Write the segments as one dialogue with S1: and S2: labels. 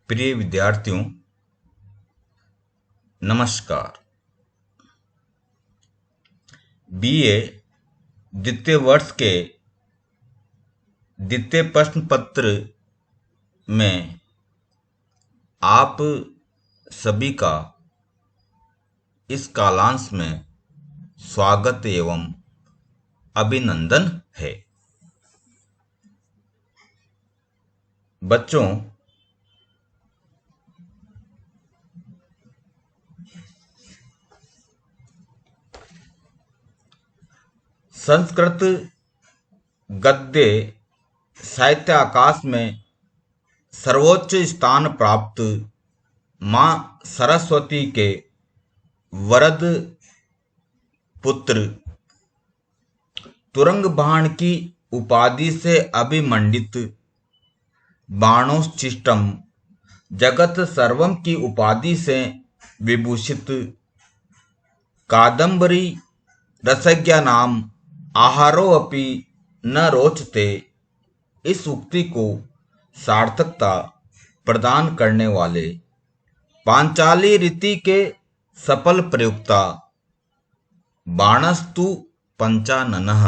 S1: प्रिय विद्यार्थियों, नमस्कार। बीए द्वितीय वर्ष के द्वितीय प्रश्न पत्र में आप सभी का इस कालांश में स्वागत एवं अभिनंदन है। बच्चों, संस्कृत गद्य साहित्य आकाश में सर्वोच्च स्थान प्राप्त मां सरस्वती के वरद पुत्र तुरंग बाण की उपाधि से अभिमंडित बाणोच्छिष्टम जगत सर्वम की उपाधि से विभूषित कादम्बरी रसज्ञा नाम आहारो अपि न रोचते, इस उक्ति को सार्थकता प्रदान करने वाले पांचाली रीति के सफल प्रयुक्ता बाणस्तु पंचाननः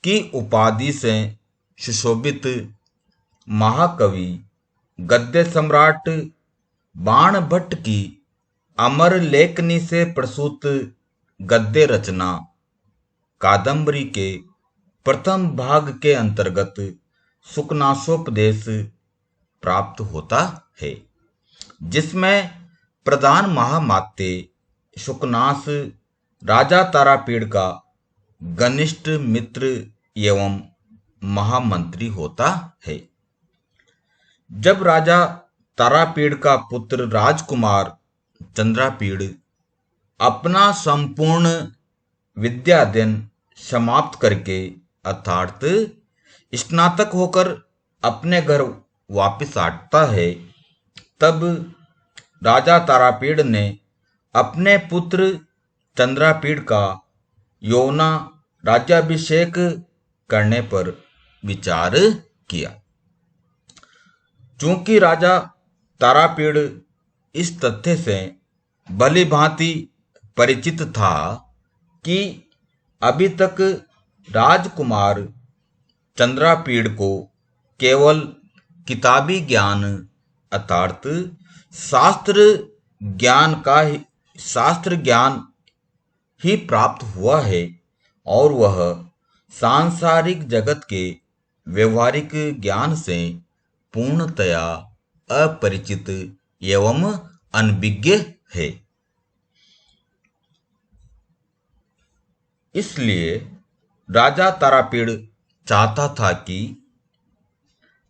S1: की उपाधि से सुशोभित महाकवि गद्य सम्राट बाण भट्ट की अमर लेखनी से प्रसूत गद्य रचना कादम्बरी के प्रथम भाग के अंतर्गत सुकनासोपदेश प्राप्त होता है, जिसमें प्रधान महामात्य सुकनास राजा तारापीड़ का घनिष्ठ मित्र एवं महामंत्री होता है। जब राजा तारापीड़ का पुत्र राजकुमार चंद्रापीड़ अपना संपूर्ण विद्याध्ययन समाप्त करके अर्थात स्नातक होकर अपने घर वापस आता है, तब राजा तारापीड़ ने अपने पुत्र चंद्रापीड़ का यौना राज्याभिषेक करने पर विचार किया। चूंकि राजा तारापीड़ इस तथ्य से भली भांति परिचित था कि अभी तक राजकुमार चंद्रापीड़ को केवल किताबी ज्ञान अर्थात शास्त्र ज्ञान ही प्राप्त हुआ है और वह सांसारिक जगत के व्यवहारिक ज्ञान से पूर्णतया अपरिचित एवं अनभिज्ञ है। इसलिए राजा तारापीड़ चाहता था कि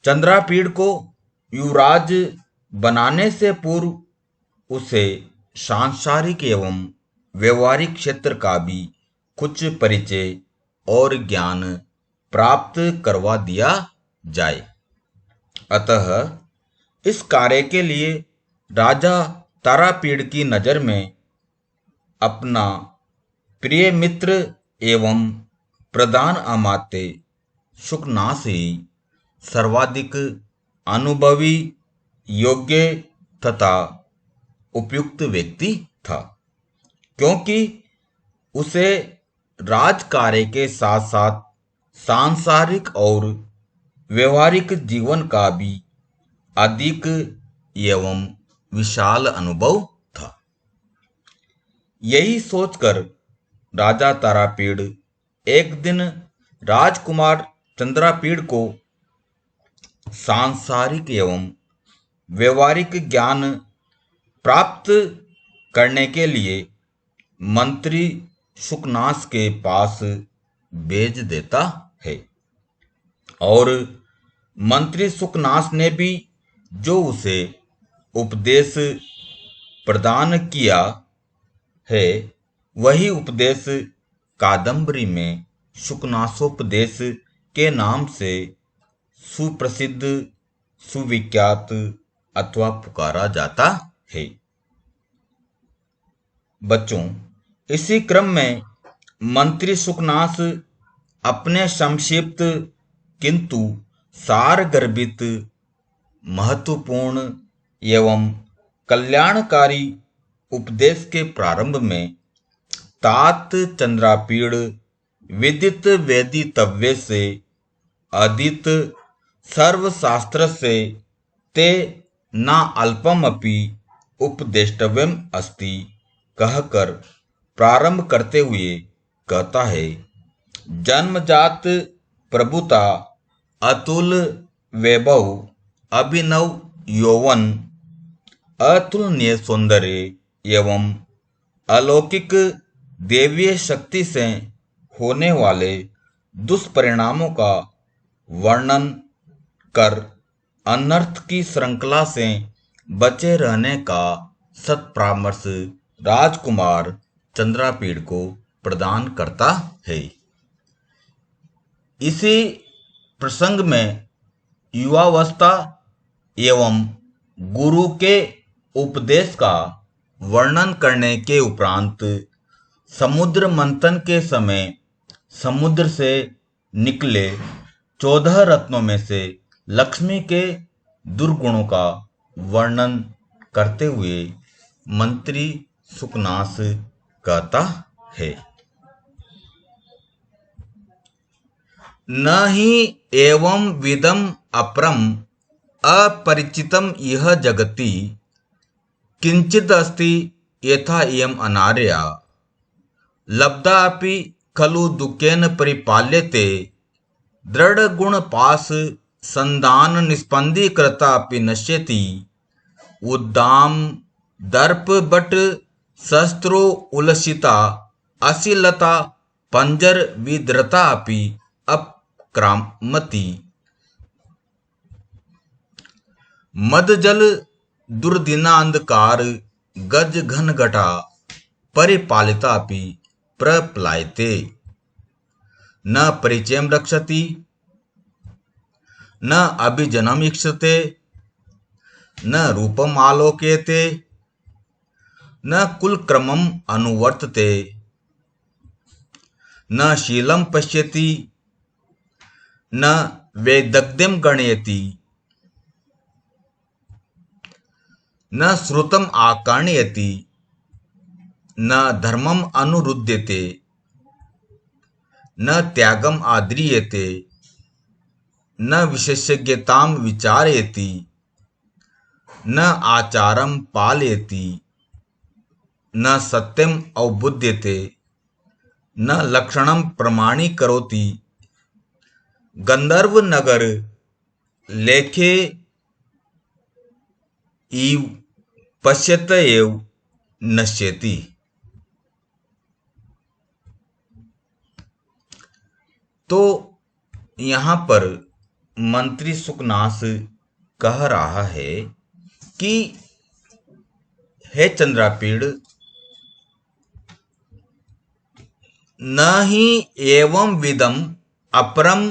S1: चंद्रापीड़ को युवराज बनाने से पूर्व उसे सांसारिक एवं व्यवहारिक क्षेत्र का भी कुछ परिचय और ज्ञान प्राप्त करवा दिया जाए। अतः इस कार्य के लिए राजा तारापीड़ की नजर में अपना प्रिय मित्र एवं प्रधान अमात्य सुकनास ही सर्वाधिक अनुभवी, योग्य तथा उपयुक्त व्यक्ति था, क्योंकि उसे राजकार्य के साथ साथ सांसारिक और व्यवहारिक जीवन का भी अधिक एवं विशाल अनुभव था। यही सोचकर राजा तारापीड़ एक दिन राजकुमार चंद्रापीड़ को सांसारिक एवं व्यवहारिक ज्ञान प्राप्त करने के लिए मंत्री सुकनास के पास भेज देता है और मंत्री सुकनास ने भी जो उसे उपदेश प्रदान किया है, वही उपदेश कादम्बरी में सुकनासोपदेश के नाम से सुप्रसिद्ध, सुविख्यात अथवा पुकारा जाता है। बच्चों, इसी क्रम में मंत्री सुकनास अपने संक्षिप्त किंतु सारगर्भित महत्वपूर्ण एवं कल्याणकारी उपदेश के प्रारंभ में तात चंद्रापीड़ विदित वेदितव्य से अदित सर्वशास्त्र से ते न अल्पमपि उपदेष्टव्यम अस्ति कहकर प्रारंभ करते हुए कहता है, जन्मजात प्रभुता, अतुल वैभव, अभिनव यौवन, अतुलनीय सौंदर्य एवं अलौकिक देवीय शक्ति से होने वाले दुष्परिणामों का वर्णन कर अनर्थ की श्रृंखला से बचे रहने का सत्परामर्श राजकुमार चंद्रापीड़ को प्रदान करता है। इसी प्रसंग में युवावस्था एवं गुरु के उपदेश का वर्णन करने के उपरांत समुद्र मंथन के समय समुद्र से निकले 14 रत्नों में से लक्ष्मी के दुर्गुणों का वर्णन करते हुए मंत्री सुकनास कहता है, न ही एवं विदम अपरम अपरिचितम यह जगति किंचिद अस्ति यथा इयम अनार्या लब्धापि खलु दुखेन परिपाल्यते दृढ़ गुण पास संधान निस्पंदीकृता अपि नश्यति उद्दाम दर्प बट शस्त्रो उलसिता अशिलता पंजर विद्रता अपि अपक्रामति मदजल दुर्दिनांधकार गज घन घटा परिपालिता अपि प्रप्लायते न परिचयम रक्षति न अभिजनम इक्षते न रूपम आलोक्यते न कुलक्रमम अनुवर्तते न शीलम पश्यति न वैदग्ध्यम गणयति न श्रुतम आकर्णयति न धर्मम अनुरुध्यते न त्यागम आद्रियते न विशेषज्ञताम विचारयति न आचारम पालयति न सत्यम अवबुध्यते न लक्षणम प्रमाणीकरोति गंधर्व नगर लेखे इव पश्यत एव नश्यति। तो यहाँ पर मंत्री सुकनास कह रहा है कि हे चंद्रापीड़, न ही एवं विदम अपरम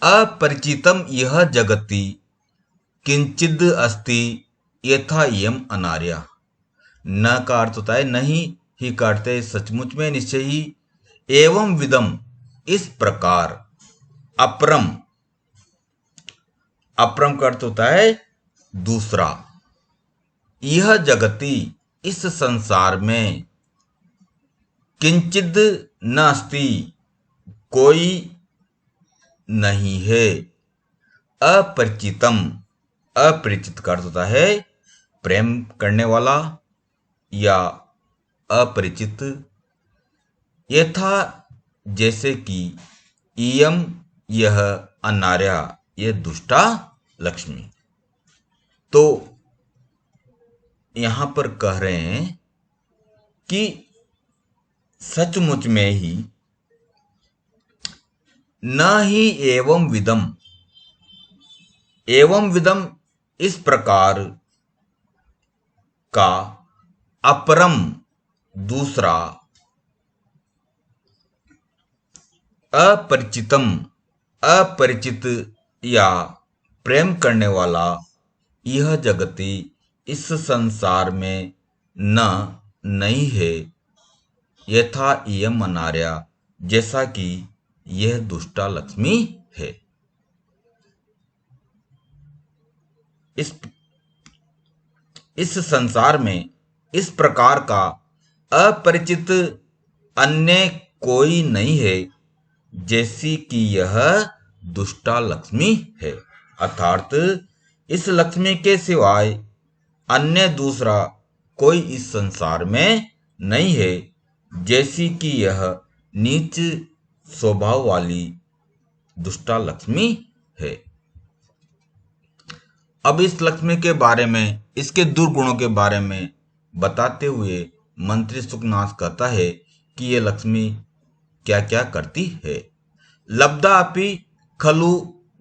S1: अपरिचितम यह जगति किंचिद अस्ति यथा इयम अनार्या। न का अर्थ होता है नहीं, ही का अर्थ है सचमुच में, निश्चय ही, एवं विदम इस प्रकार, अपरम, अपरम का अर्थ होता है दूसरा, यह जगति इस संसार में, किंचिद नास्ति कोई नहीं है, अपरिचितम, अपरिचित का अर्थ होता है प्रेम करने वाला या अपरिचित, यथा जैसे कि, इयम यह, अनार्या यह दुष्टा लक्ष्मी। तो यहां पर कह रहे हैं कि सचमुच में ही न ही एवं विदम, एवं विदम इस प्रकार का, अपरम दूसरा, अपरिचितम अपरिचित या प्रेम करने वाला, यह जगति इस संसार में न नहीं है, यथा इयम अनार्या जैसा कि यह दुष्टा लक्ष्मी है। इस संसार में इस प्रकार का अपरिचित अन्य कोई नहीं है जैसी कि यह दुष्टा लक्ष्मी है। अर्थात इस लक्ष्मी के सिवाय अन्य दूसरा कोई इस संसार में नहीं है जैसी कि यह नीच स्वभाव वाली दुष्टा लक्ष्मी है। अब इस लक्ष्मी के बारे में, इसके दुर्गुणों के बारे में बताते हुए मंत्री सुखनाथ कहता है कि ये लक्ष्मी क्या क्या करती है। लब्धा अपि खलु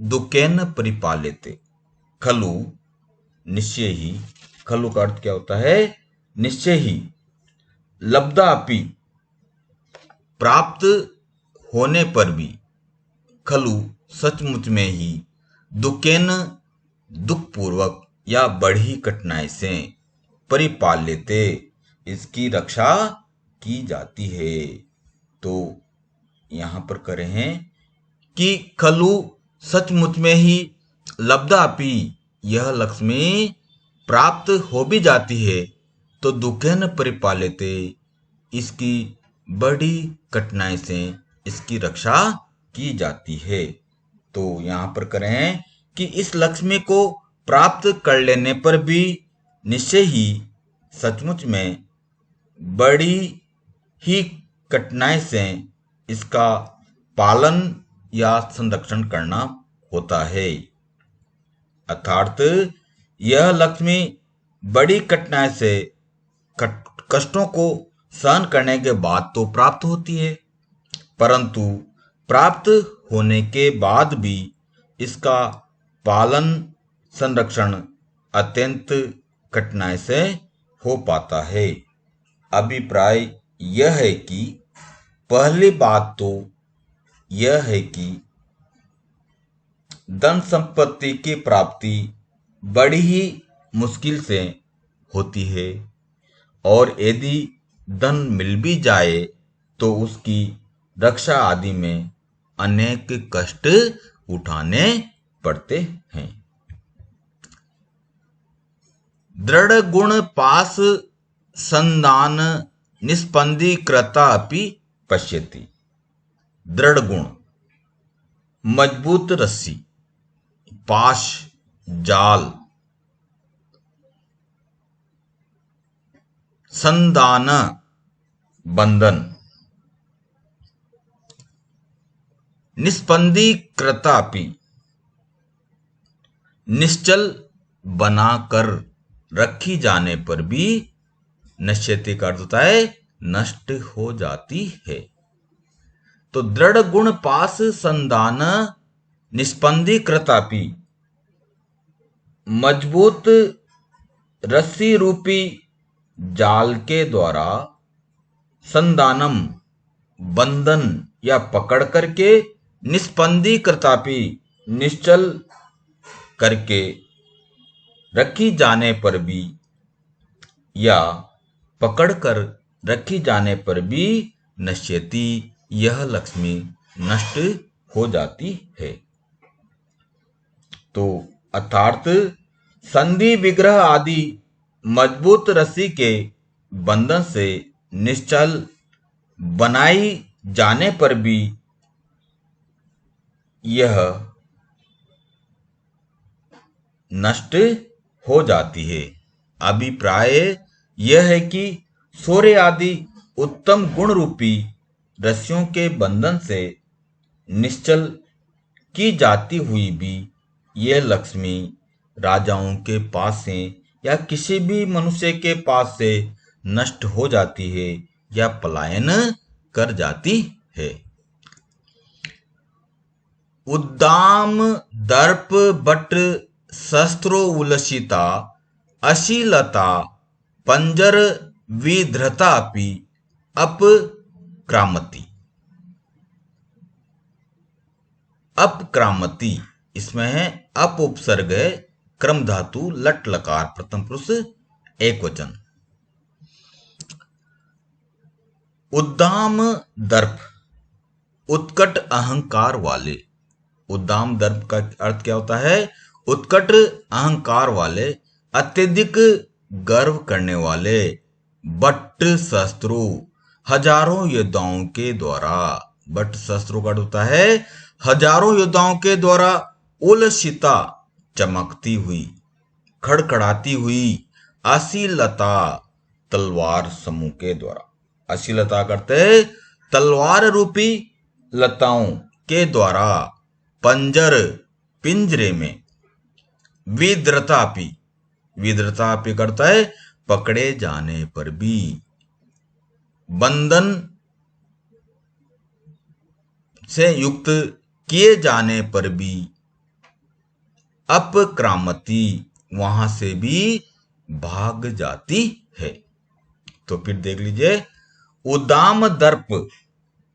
S1: दुखेन परिपाल्यते। खलु निश्चय ही, खलु का अर्थ क्या होता है? निश्चय ही। लब्धा अपि प्राप्त होने पर भी, खलु सचमुच में ही, दुखेन दुखपूर्वक या बड़ी कठिनाई से, परिपाल्यते इसकी रक्षा की जाती है। तो यहां पर करें हैं कि खलु सचमुच में ही, लब्धापि यह लक्ष्मी प्राप्त हो भी जाती है, तो दुखेन परिपाल्यते इसकी बड़ी कठिनाई से इसकी रक्षा की जाती है। तो यहां पर करें कि इस लक्ष्मी को प्राप्त कर लेने पर भी निश्चय ही सचमुच में बड़ी ही कठिनाई से इसका पालन या संरक्षण करना होता है। अर्थात यह लक्ष्मी बड़ी कठिनाई से कष्टों को सहन करने के बाद तो प्राप्त होती है, परंतु प्राप्त होने के बाद भी इसका पालन संरक्षण अत्यंत कठिनाई से हो पाता है। अभिप्राय यह है कि पहली बात तो यह है कि धन संपत्ति की प्राप्ति बड़ी ही मुश्किल से होती है, और यदि धन मिल भी जाए तो उसकी रक्षा आदि में अनेक कष्ट उठाने पड़ते हैं। दृढ़ गुण पास संधान निस्पंदीकृता अपि पश्यति। दृढ़ गुण, मजबूत रस्सी, पाश जाल, संधान बंधन, निस्पंदीकृतापि निश्चल बनाकर रखी जाने पर भी, नश्यति का अर्थ होता है नष्ट हो जाती है। तो दृढ़ गुण पास संधान निस्पंदीकृतापि, मजबूत रस्सी रूपी जाल के द्वारा संधानम बंधन या पकड़ करके, निस्पंदीकृतापि निश्चल करके रखी जाने पर भी, या पकड़कर रखी जाने पर भी, नश्यति यह लक्ष्मी नष्ट हो जाती है। तो अर्थात संधि विग्रह आदि मजबूत रस्सी के बंधन से निश्चल बनाई जाने पर भी यह नष्ट हो जाती है। अभिप्राय यह है कि सूर्य आदि उत्तम गुण रूपी रस्सियों के बंधन से निश्चल की जाती हुई भी यह लक्ष्मी राजाओं के पास से या किसी भी मनुष्य के पास से नष्ट हो जाती है या पलायन कर जाती है। उद्दाम दर्प बट शस्त्रो उलसिता अशीलता पंजर विधृता अपि अपक्रामति। अपक्रामति इसमें है अप उपसर्ग है, क्रम धातु लट लकार प्रथम पुरुष एक वचन। उद्दाम दर्प उत्कट अहंकार वाले। उद्दाम दर्प का अर्थ क्या होता है? उत्कट अहंकार वाले, अत्यधिक गर्व करने वाले बट शस्त्रों हजारों योद्धाओं के द्वारा, बट शस्त्रों का अर्थ होता है हजारों योद्धाओं के द्वारा उलसिता चमकती हुई खड़खड़ाती हुई असीलता तलवार समूह के द्वारा। असीलता करते तलवार रूपी लताओं के द्वारा पंजर पिंजरे में विद्रतापि, विद्रतापि करता है पकड़े जाने पर भी, बंधन से युक्त किए जाने पर भी, अपक्रामती वहां से भी भाग जाती है। तो फिर देख लीजिए, उदाम दर्प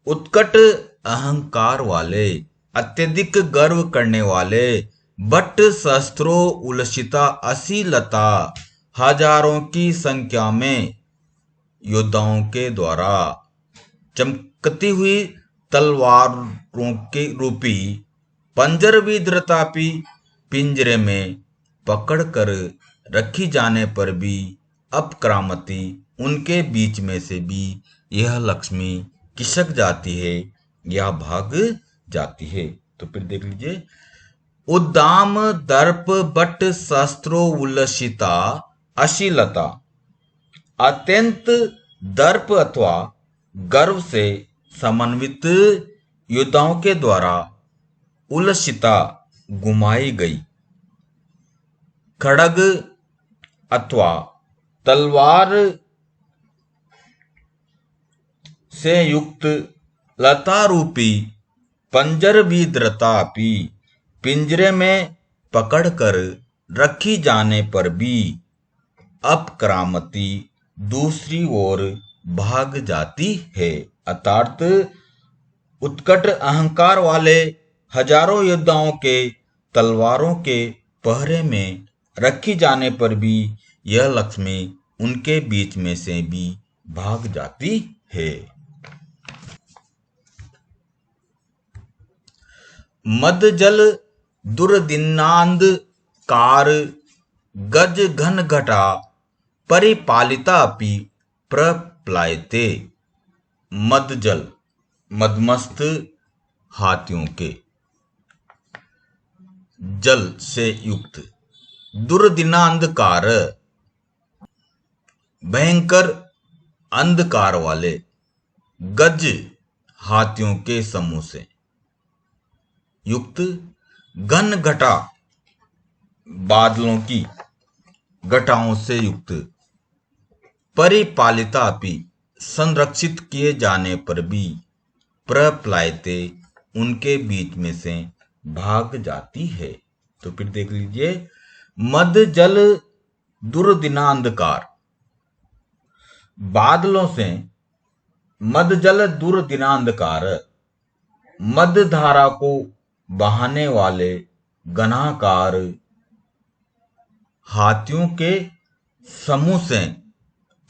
S1: उत्कट अहंकार वाले, अत्यधिक गर्व करने वाले, बट शस्त्रों उलसिता असीलता हजारों की संख्या में योद्धाओं के द्वारा चमकती हुई तलवारों के रूपी पंजर विद्रतापी पिंजरे में पकड़ कर रखी जाने पर भी अपक्रामती उनके बीच में से भी यह लक्ष्मी खिसक जाती है या भाग जाती है। तो फिर देख लीजिए, उद्दाम दर्प बट शस्त्रो उल्लसिता अशीलता, अत्यंत दर्प अथवा गर्व से समन्वित योद्धाओं के द्वारा उल्लसिता गुमाई गई खड़ग अथवा तलवार से युक्त लता रूपी पंजर विद्रतापि पिंजरे में पकड़कर रखी जाने पर भी अपक्रामती दूसरी ओर भाग जाती है, अर्थात उत्कट अहंकार वाले हजारों योद्धाओं के तलवारों के पहरे में रखी जाने पर भी यह लक्ष्मी उनके बीच में से भी भाग जाती है। मद जल दुर्दिनांद कार गज घन घटा परिपालिता अपि प्रप्लायते। मद जल मदमस्त हाथियों के जल से युक्त, दुर्दिना अंधकार भयंकर अंधकार वाले, गज हाथियों के समूह से युक्त, घन घटा बादलों की घटाओं से युक्त, परिपालिता अपि संरक्षित किए जाने पर भी प्रप्लायते उनके बीच में से भाग जाती है। तो फिर देख लीजिए, मद जल दुर्दिना अंधकार, बादलों से मद जल दुर्दिना अंधकार, मद धारा को बहाने वाले घनाकार हाथियों के समूह से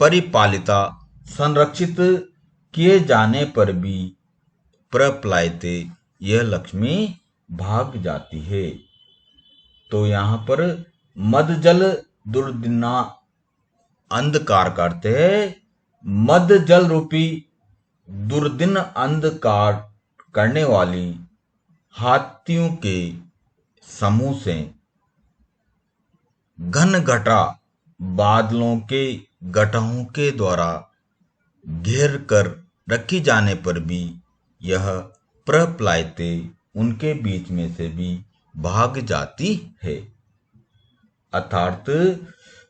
S1: परिपालिता संरक्षित किए जाने पर भी प्रप्लायते यह लक्ष्मी भाग जाती है। तो यहाँ पर मद जल दुर्दिना अंधकार करते हैं, मद जल रूपी दुर्दिन अंधकार करने वाली हाथियों के समूह से घन घटा बादलों के घटाओं के द्वारा घेर कर रखी जाने पर भी यह प्रप्लायते उनके बीच में से भी भाग जाती है, अर्थात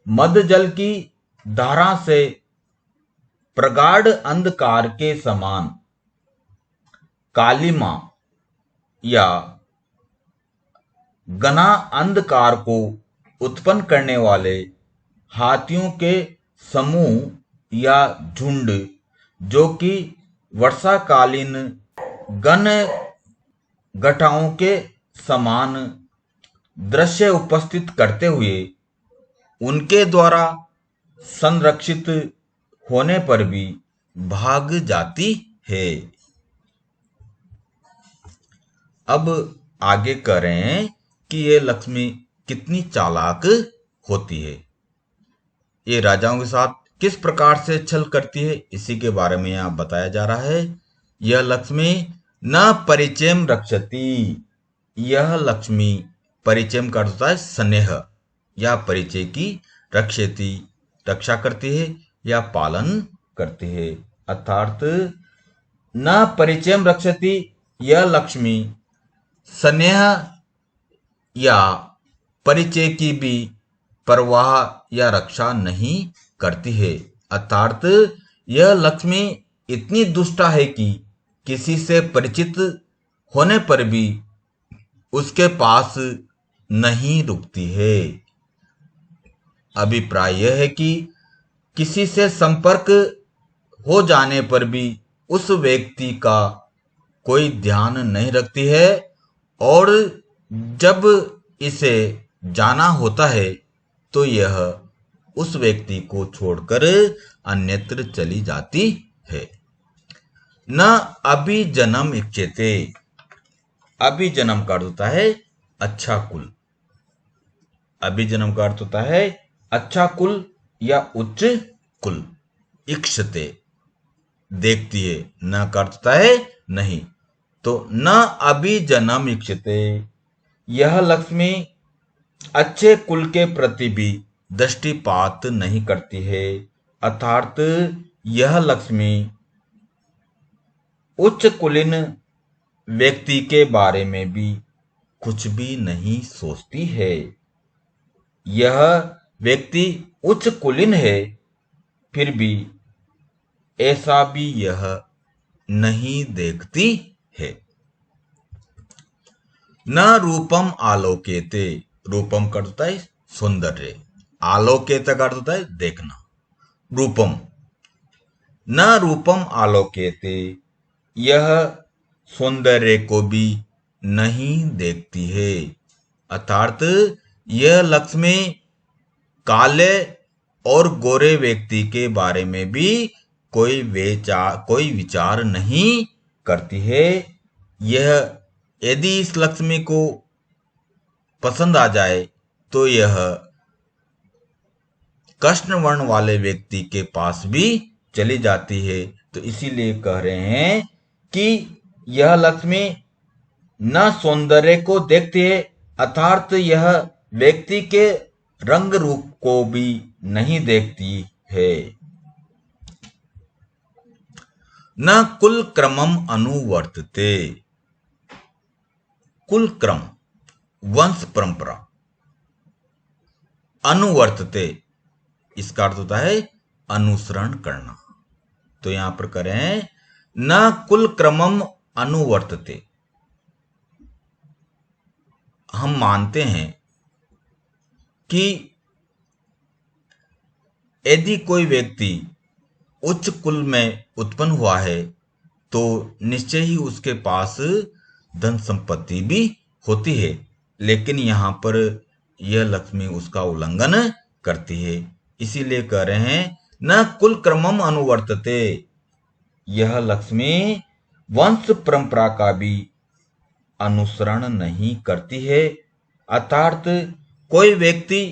S1: मद जल की धारा से प्रगाढ़ अंधकार के समान कालिमा या घना अंधकार को उत्पन्न करने वाले हाथियों के समूह या झुंड, जो कि वर्षाकालीन घन घटाओं के समान दृश्य उपस्थित करते हुए उनके द्वारा संरक्षित होने पर भी भाग जाती है। अब आगे करें कि ये लक्ष्मी कितनी चालाक होती है। ये राजाओं के साथ किस प्रकार से छल करती है, इसी के बारे में यहाँ बताया जा रहा है। यह लक्ष्मी न परिचयम रक्षति। यह लक्ष्मी, परिचयम का अर्थ होता है स्नेह या परिचय की, रक्षति रक्षा करती है या पालन करती है। अर्थात न परिचयम रक्षति, यह लक्ष्मी स्नेह या परिचय की भी परवाह या रक्षा नहीं करती है। अर्थात यह लक्ष्मी इतनी दुष्टा है कि किसी से परिचित होने पर भी उसके पास नहीं रुकती है। अभिप्राय यह है कि किसी से संपर्क हो जाने पर भी उस व्यक्ति का कोई ध्यान नहीं रखती है, और जब इसे जाना होता है तो यह उस व्यक्ति को छोड़कर अन्यत्र चली जाती है। न अभिजनम इच्छते। अभिजनम का अर्थ होता है अच्छा कुल। अभिजनम का अर्थ होता है अच्छा कुल या उच्च कुल। इक्षते देखती है, न का अर्थ होता है नहीं। तो न अभिजनम इक्षते, यह लक्ष्मी अच्छे कुल के प्रति भी दृष्टिपात नहीं करती है। अर्थात यह लक्ष्मी उच्च कुलीन व्यक्ति के बारे में भी कुछ भी नहीं सोचती है। यह व्यक्ति उच्च कुलीन है, फिर भी ऐसा भी यह नहीं देखती है। न रूपम आलोकेते। रूपम का अर्थ होता है सौंदर्य, आलोकेते का अर्थ होता है देखना। रूपम, न रूपम आलोकेते, यह सौंदर्य को भी नहीं देखती है। अर्थात यह लक्ष्मी काले और गोरे व्यक्ति के बारे में भी कोई विचार नहीं करती है। यह यदि इस लक्ष्मी को पसंद आ जाए तो यह कृष्ण वर्ण वाले व्यक्ति के पास भी चली जाती है। तो इसीलिए कह रहे हैं कि यह लक्ष्मी न सौंदर्य को देखती है, अर्थात यह व्यक्ति के रंग रूप को भी नहीं देखती है। न कुल क्रमम अनुवर्तते। कुल क्रम, वंश परंपरा। अनुवर्तते, इसका अर्थ होता है अनुसरण करना। तो यहां पर करें न कुल क्रमम अनुवर्तते। हम मानते हैं कि यदि कोई व्यक्ति उच्च कुल में उत्पन्न हुआ है तो निश्चय ही उसके पास धन संपत्ति भी होती है, लेकिन यहां पर यह लक्ष्मी उसका उल्लंघन करती है। इसीलिए कह रहे हैं न कुल क्रमम अनुवर्तते, यह लक्ष्मी वंश परंपरा का भी अनुसरण नहीं करती है। अर्थात कोई व्यक्ति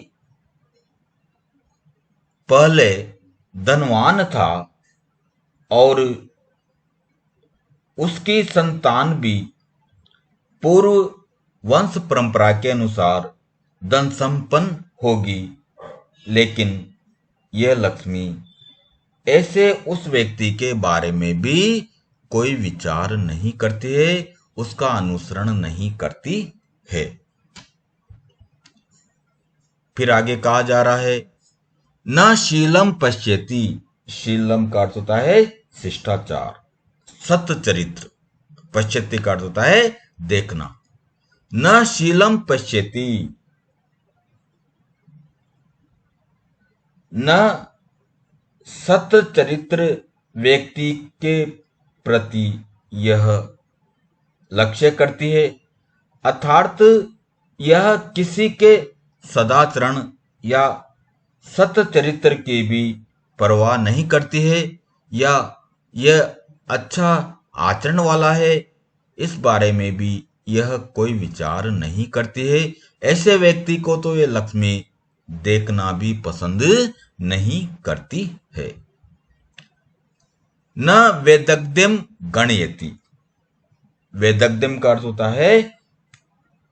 S1: पहले धनवान था और उसकी संतान भी पूर्व वंश परंपरा के अनुसार धन संपन्न होगी, लेकिन यह लक्ष्मी ऐसे उस व्यक्ति के बारे में भी कोई विचार नहीं करती है, उसका अनुसरण नहीं करती है। फिर आगे कहा जा रहा है न शीलम पश्यति। शीलम का अर्थ होता है शिष्टाचार, सत्य चरित्र। पश्यति का अर्थ होता है देखना। न शीलम पश्यति, न सत्य चरित्र व्यक्ति के प्रति यह लक्ष्य करती है। अर्थात यह किसी के सदाचरण या सत्य चरित्र की भी परवाह नहीं करती है, या यह अच्छा आचरण वाला है, इस बारे में भी यह कोई विचार नहीं करती है। ऐसे व्यक्ति को तो यह लक्ष्मी देखना भी पसंद नहीं करती है। न वेदग्ध्यम गणयति। वेदग्ध्यम का अर्थ होता है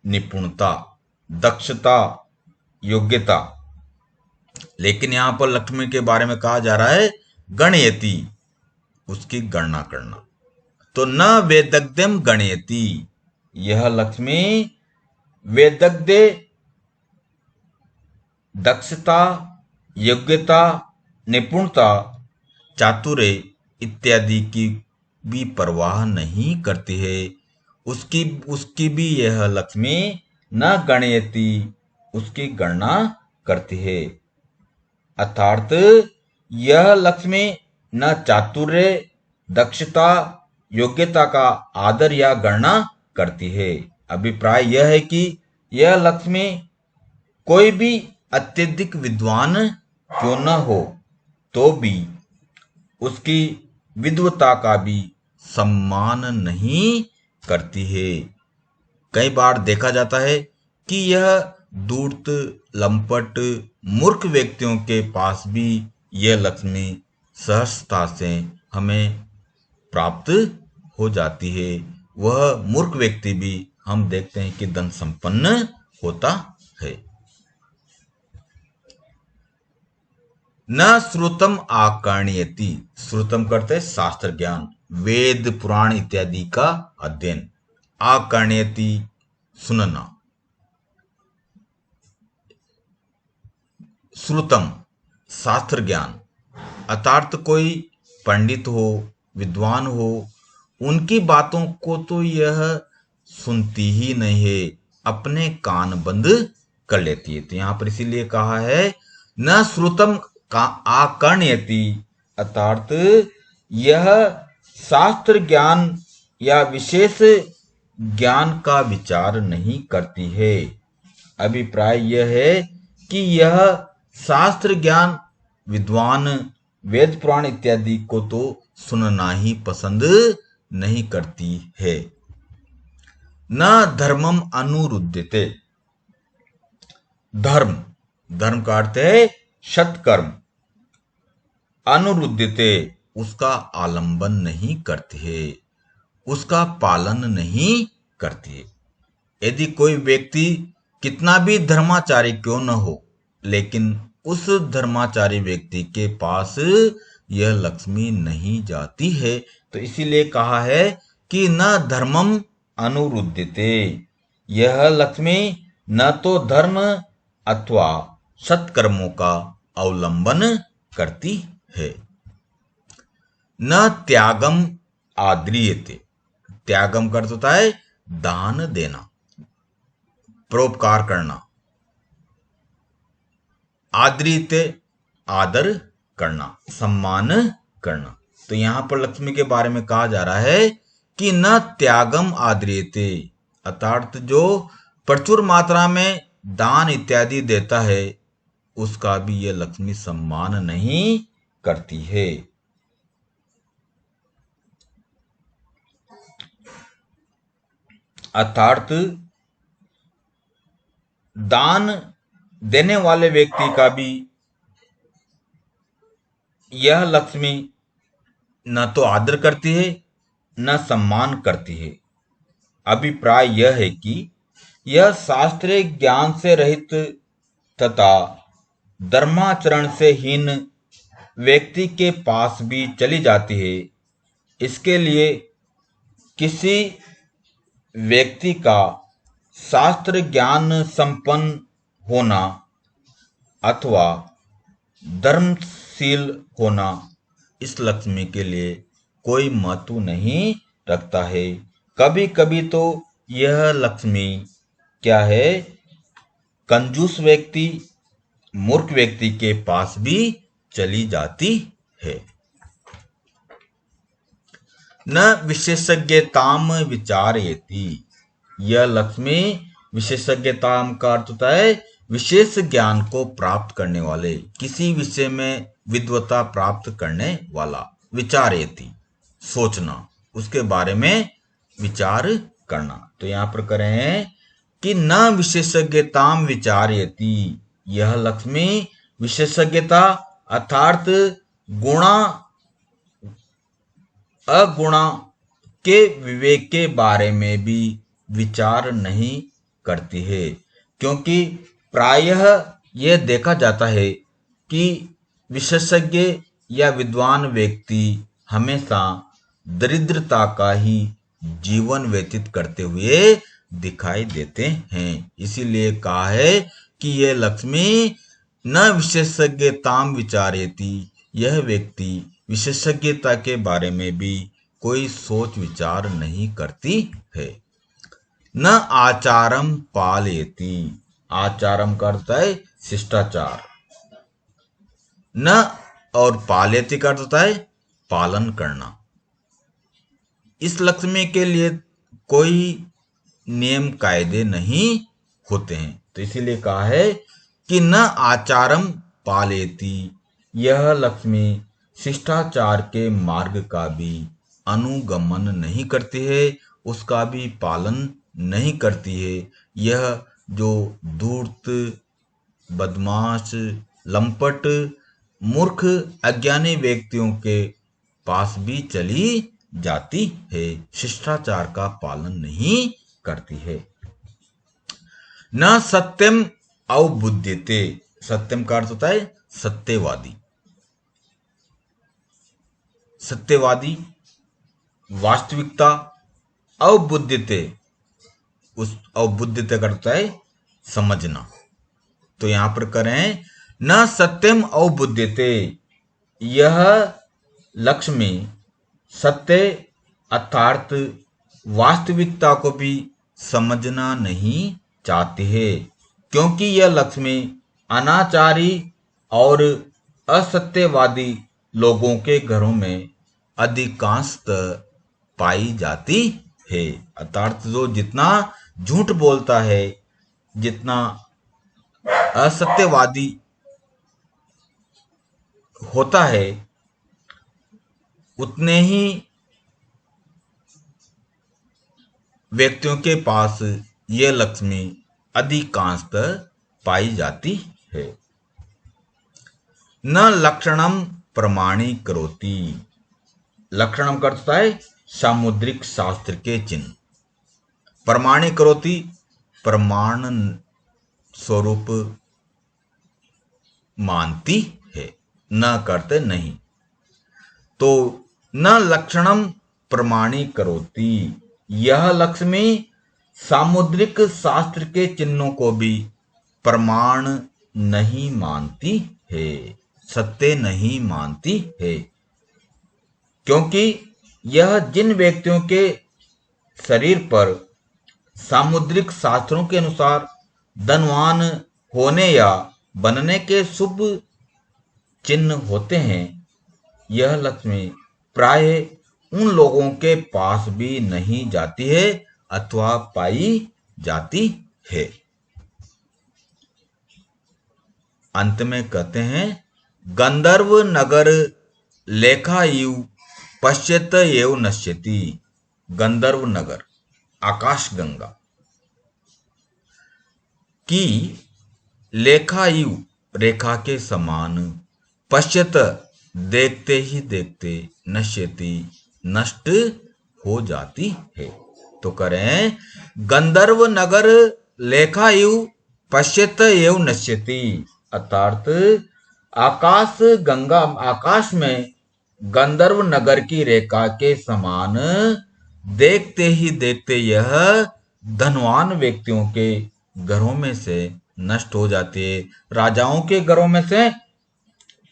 S1: निपुणता, दक्षता, योग्यता। लेकिन यहां पर लक्ष्मी के बारे में कहा जा रहा है गणयति, उसकी गणना करना। तो न वेदग्ध्यम गणयति, यह लक्ष्मी वेदज्ञ, दक्षता, योग्यता, निपुणता, चातुर्य इत्यादि की भी परवाह नहीं करती है। उसकी भी यह लक्ष्मी न गणयति, उसकी गणना करती है। अर्थात यह लक्ष्मी न चातुर्य, दक्षता, योग्यता का आदर या गणना करती है। अभिप्राय यह है कि यह लक्ष्मी कोई भी अत्यधिक विद्वान क्यों न हो तो भी उसकी विद्वता का भी सम्मान नहीं करती है। कई बार देखा जाता है कि यह धूर्त, लंपट, मूर्ख व्यक्तियों के पास भी यह लक्ष्मी सहजता से हमें प्राप्त हो जाती है। वह मूर्ख व्यक्ति भी हम देखते हैं कि धन संपन्न होता है। न श्रुतम आकर्ण्यति। श्रुतम करते शास्त्र ज्ञान, वेद पुराण इत्यादि का अध्ययन। आकर्ण्यति सुनना। श्रुतम शास्त्र ज्ञान, अर्थात कोई पंडित हो, विद्वान हो, उनकी बातों को तो यह सुनती ही नहीं है, अपने कान बंद कर लेती है। तो यहां पर इसीलिए कहा है न श्रुतम का आकर्ण्यति, अर्थात यह शास्त्र ज्ञान या विशेष ज्ञान का विचार नहीं करती है। अभिप्राय यह है कि यह शास्त्र ज्ञान, विद्वान, वेद पुराण इत्यादि को तो सुनना ही पसंद नहीं करती है। न धर्मम अनुरुध्यते। धर्म का अर्थ है सत्कर्म। अनुरुध्यते, उसका आलंबन नहीं करती है, उसका पालन नहीं करती है। यदि कोई व्यक्ति कितना भी धर्माचारी क्यों न हो, लेकिन उस धर्माचारी व्यक्ति के पास यह लक्ष्मी नहीं जाती है। तो इसीलिए कहा है कि न धर्मम अनुरुध्यते, यह लक्ष्मी न तो धर्म अथवा सत्कर्मों का अवलंबन करती है। न त्यागम आद्रियते। त्यागम का अर्थ होता है दान देना, परोपकार करना। आदृत आदर करना, सम्मान करना। तो यहां पर लक्ष्मी के बारे में कहा जा रहा है कि न त्यागम आद्रियते, अर्थात जो प्रचुर मात्रा में दान इत्यादि देता है उसका भी यह लक्ष्मी सम्मान नहीं करती है। अर्थात दान देने वाले व्यक्ति का भी यह लक्ष्मी न तो आदर करती है न सम्मान करती है। अभिप्राय यह है कि यह शास्त्रीय ज्ञान से रहित तथा धर्माचरण से हीन व्यक्ति के पास भी चली जाती है। इसके लिए किसी व्यक्ति का शास्त्र ज्ञान संपन्न होना अथवा धर्मशील होना इस लक्ष्मी के लिए कोई महत्व नहीं रखता है। कभी कभी तो यह लक्ष्मी क्या है, कंजूस व्यक्ति, मूर्ख व्यक्ति के पास भी चली जाती है। न विशेषज्ञताम विचारयति। यह लक्ष्मी विशेषज्ञताम का अर्थ होता है विशेष ज्ञान को प्राप्त करने वाले, किसी विषय में विद्वता प्राप्त करने वाला। विचारयति सोचना, उसके बारे में विचार करना। तो यहां पर कह रहे हैं कि न विशेषज्ञताम विचारयति, यह लक्ष्मी विशेषज्ञता अर्थात गुणा अगुणा के विवेक के बारे में भी विचार नहीं करती है, क्योंकि प्रायः यह देखा जाता है कि विशेषज्ञ या विद्वान व्यक्ति हमेशा दरिद्रता का ही जीवन व्यतीत करते हुए दिखाई देते हैं। इसीलिए कहा है कि यह लक्ष्मी न विशेषज्ञताम विचारेति, यह व्यक्ति विशेषज्ञता के बारे में भी कोई सोच विचार नहीं करती है। न आचारम पालयति, आचारम का अर्थ है शिष्टाचार, न और पालयति का अर्थ होता है पालन करना। इस लक्ष्मी के लिए कोई नियम कायदे नहीं होते हैं, तो इसीलिए कहा है कि न आचारम पालयति, यह लक्ष्मी शिष्टाचार के मार्ग का भी अनुगमन नहीं करती है, उसका भी पालन नहीं करती है। यह जो धूर्त, बदमाश, लंपट, मूर्ख, अज्ञानी व्यक्तियों के पास भी चली जाती है, शिष्टाचार का पालन नहीं करती है। न सत्यम अवबुध्यते, सत्यम का अर्थ होता है सत्यवादी, सत्यवादी, वास्तविकता, अवबुद्धते, उस अवबुद्धते का अर्थ है समझना। तो यहां पर करें न सत्यम अवबुद्धते, यह लक्ष्मी सत्य अर्थात वास्तविकता को भी समझना नहीं चाहती है, क्योंकि यह लक्ष्मी अनाचारी और असत्यवादी लोगों के घरों में अधिकांशतः पाई जाती है। अर्थात जो जितना झूठ बोलता है, जितना असत्यवादी होता है, उतने ही व्यक्तियों के पास यह लक्ष्मी अधिकांशतः पाई जाती है। न लक्षणम प्रमाणीकरोति, लक्षणम का अर्थ है सामुद्रिक शास्त्र के चिन्ह, प्रमाणीकरोति प्रमाण स्वरूप मानती है, न करते नहीं। तो न लक्षणम प्रमाणीकरोति, यह लक्ष्मी सामुद्रिक शास्त्र के चिन्हों को भी प्रमाण नहीं मानती है, सत्य नहीं मानती है, क्योंकि यह जिन व्यक्तियों के शरीर पर सामुद्रिक शास्त्रों के अनुसार धनवान होने या बनने के शुभ चिन्ह होते हैं, यह लक्ष्मी प्राय उन लोगों के पास भी नहीं जाती है अथवा पाई जाती है। अंत में कहते हैं गंधर्व नगर लेखायु पश्यत एव नश्यति, गंधर्व नगर आकाश गंगा की लेखायु रेखा के समान पश्यत देखते ही देखते नश्यति नष्ट हो जाती है। तो करें गंधर्व नगर लेखायु पश्यत एव नश्यति, अर्थात आकाश गंगा, आकाश में गंधर्व नगर की रेखा के समान देखते ही देखते यह धनवान व्यक्तियों के घरों में से नष्ट हो जाती है, राजाओं के घरों में से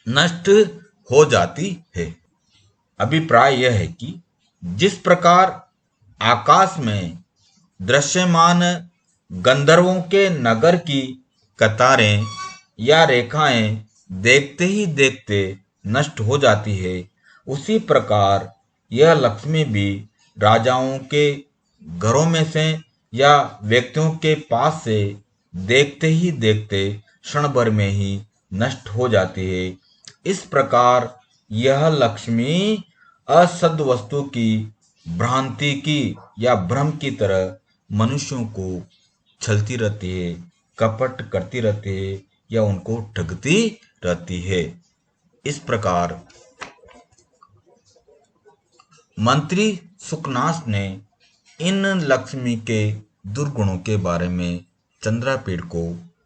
S1: नष्ट हो जाती है। अभिप्राय यह है कि जिस प्रकार आकाश में दृश्यमान गंधर्वों के नगर की कतारें या रेखाएं देखते ही देखते नष्ट हो जाती है, उसी प्रकार यह लक्ष्मी भी राजाओं के घरों में से या व्यक्तियों के पास से देखते ही देखते क्षण भर में ही नष्ट हो जाती है। इस प्रकार यह लक्ष्मी असद वस्तु की भ्रांति की या भ्रम की तरह मनुष्यों को छलती रहती है, कपट करती रहती है या उनको ठगती रहती है। इस प्रकार मंत्री सुकनाथ ने इन लक्ष्मी के दुर्गुणों के बारे में चंद्रापीड़ को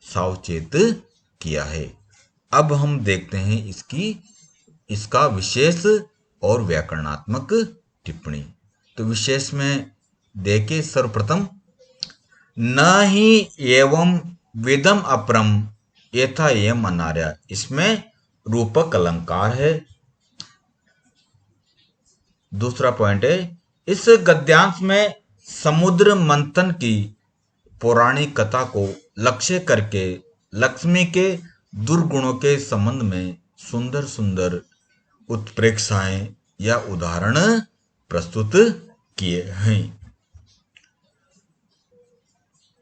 S1: सावचेत किया है। अब हम देखते हैं इसका विशेष और व्याकरणात्मक टिप्पणी। तो विशेष में देखे सर्वप्रथम न ही एवं विदम अपरम यथा एवं अनार्या, इसमें रूपक अलंकार है। दूसरा पॉइंट है, इस गद्यांश में समुद्र मंथन की पौराणिक कथा को लक्ष्य करके लक्ष्मी के दुर्गुणों के संबंध में सुंदर सुंदर उत्प्रेक्षाएं या उदाहरण प्रस्तुत किए हैं।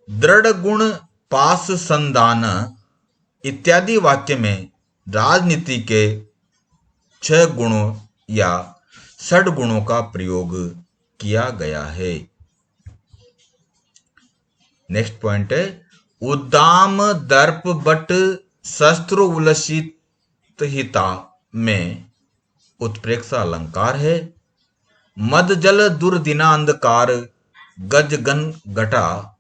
S1: दृढ़ गुण पास संदान इत्यादि वाक्य में राजनीति के 6 गुणों या 6 गुणों का प्रयोग किया गया है। नेक्स्ट पॉइंट है, उद्दाम दर्प बट शस्त्र उलसित हिता में उत्प्रेक्षा अलंकार है। मद जल दुर्दिना अंधकार गज गन घटा,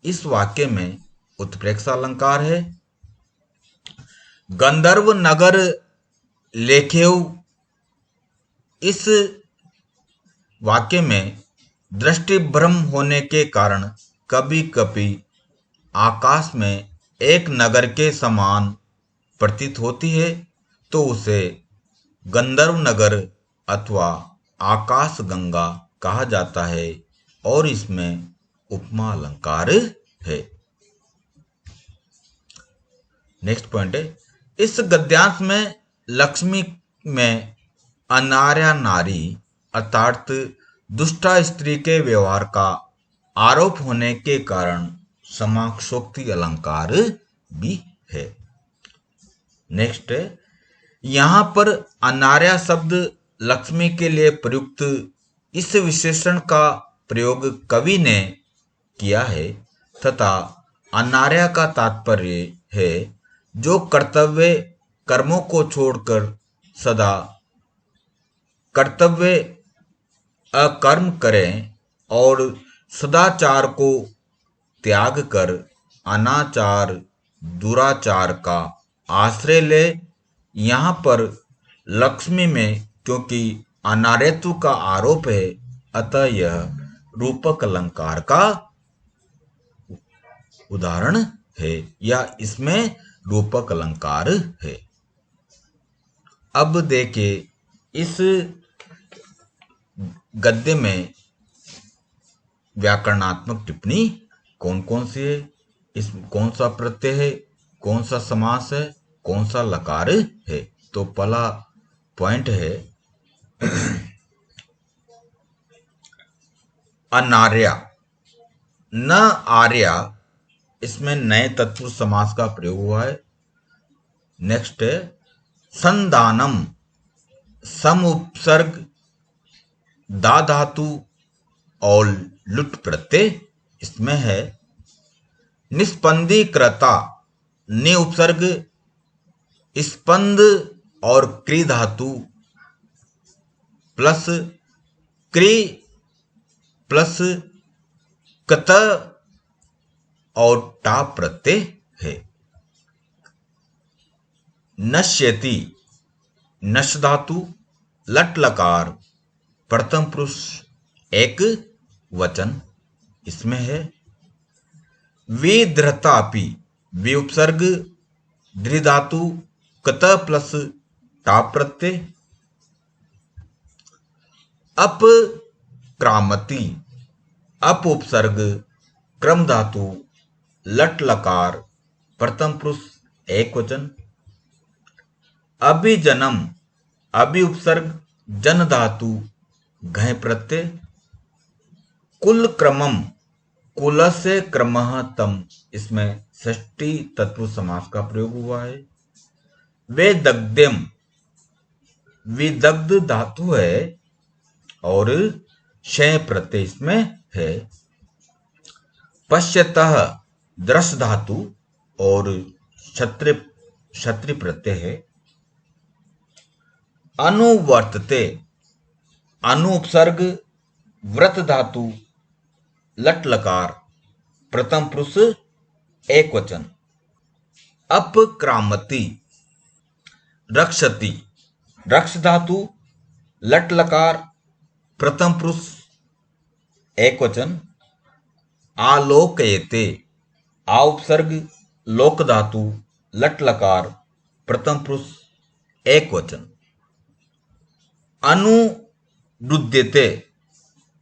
S1: इस वाक्य में उत्प्रेक्षा अलंकार है। गंधर्व नगर लेखेव, इस वाक्य में दृष्टि भ्रम होने के कारण कभी कभी आकाश में एक नगर के समान प्रतीत होती है, तो उसे गंधर्व नगर अथवा आकाश गंगा कहा जाता है और इसमें उपमा अलंकार है। नेक्स्ट पॉइंट है, इस गद्यांश में लक्ष्मी में अनार्या नारी अर्थात दुष्टा स्त्री के व्यवहार का आरोप होने के कारण समाक्षोक्ति अलंकार भी है। नेक्स्ट है, यहां पर अनार्या शब्द लक्ष्मी के लिए प्रयुक्त इस विशेषण का प्रयोग कवि ने किया है तथा अनार्या का तात्पर्य है जो कर्तव्य कर्मों को छोड़कर सदा कर्तव्य अकर्म करें और सदाचार को त्याग कर अनाचार दुराचार का आश्रय ले। यहाँ पर लक्ष्मी में क्योंकि अनार्यत्व का आरोप है, अतः यह रूपक अलंकार का उदाहरण है या इसमें रूपक अलंकार है। अब देखिए इस गद्य में व्याकरणात्मक टिप्पणी कौन कौन सी है, इस कौन सा प्रत्यय है, कौन सा समास है, कौन सा लकार है। तो पहला पॉइंट है अनार्या न आर्या, इसमें नए तत्पुरुष समास का प्रयोग हुआ है। नेक्स्ट है संदानम, सम उपसर्ग दा धातु और लुट प्रत्यय इसमें है। निस्पंदीकृता, नि उपसर्ग स्पंद और क्री धातु प्लस क्री प्लस कत और टा प्रत्यय है। नश्यति, नश धातु लट लकार प्रथम पुरुष एक वचन इसमें है। विधृतापि, वि उपसर्ग दृ धातु कत प्लस टा प्रत्यय। अप क्रामति, अप उपसर्ग क्रम धातु लट लकार प्रथम पुरुष एक वचन। अभिजनम, अभि उपसर्ग जन धातु घय प्रत्यय। कुल क्रमम, कुल से क्रमः तम, इसमें षष्ठी तत्पुरुष समास का प्रयोग हुआ है। वेदग्ध्यम, विदग्ध धातु है और शय प्रत्यय इसमें है। पश्यतः दृश धातु और क्षत्रि प्रत्यय है। अनुवर्तते, अनुपसर्ग व्रत धातु लट लकार प्रथम पुरुष एक वचन। अपक्रामति, रक्षति, रक्ष धातु लट लकार प्रथम पुरुष एक वचन। आलोकयते, आ उपसर्ग लोक धातु लट लकार प्रथम पुरुष एक वचन। अनुरुद्यते,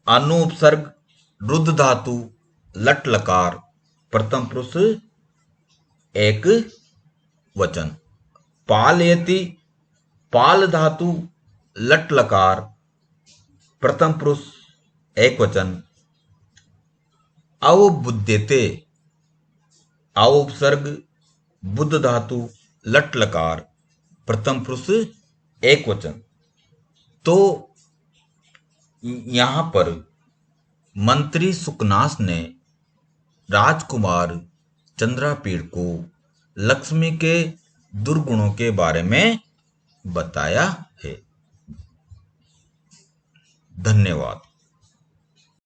S1: अनु उपसर्ग रुद्ध धातु लट लकार प्रथम पुरुष एक वचन। पालयति, पाल धातु लट लकार प्रथम पुरुष एक वचन। अवबुध्यते, अव उपसर्ग बुद्ध धातु लट लकार प्रथम पुरुष एक वचन। तो यहां पर मंत्री सुकनास ने राजकुमार चंद्रापीड़ को लक्ष्मी के दुर्गुणों के बारे में बताया है। धन्यवाद।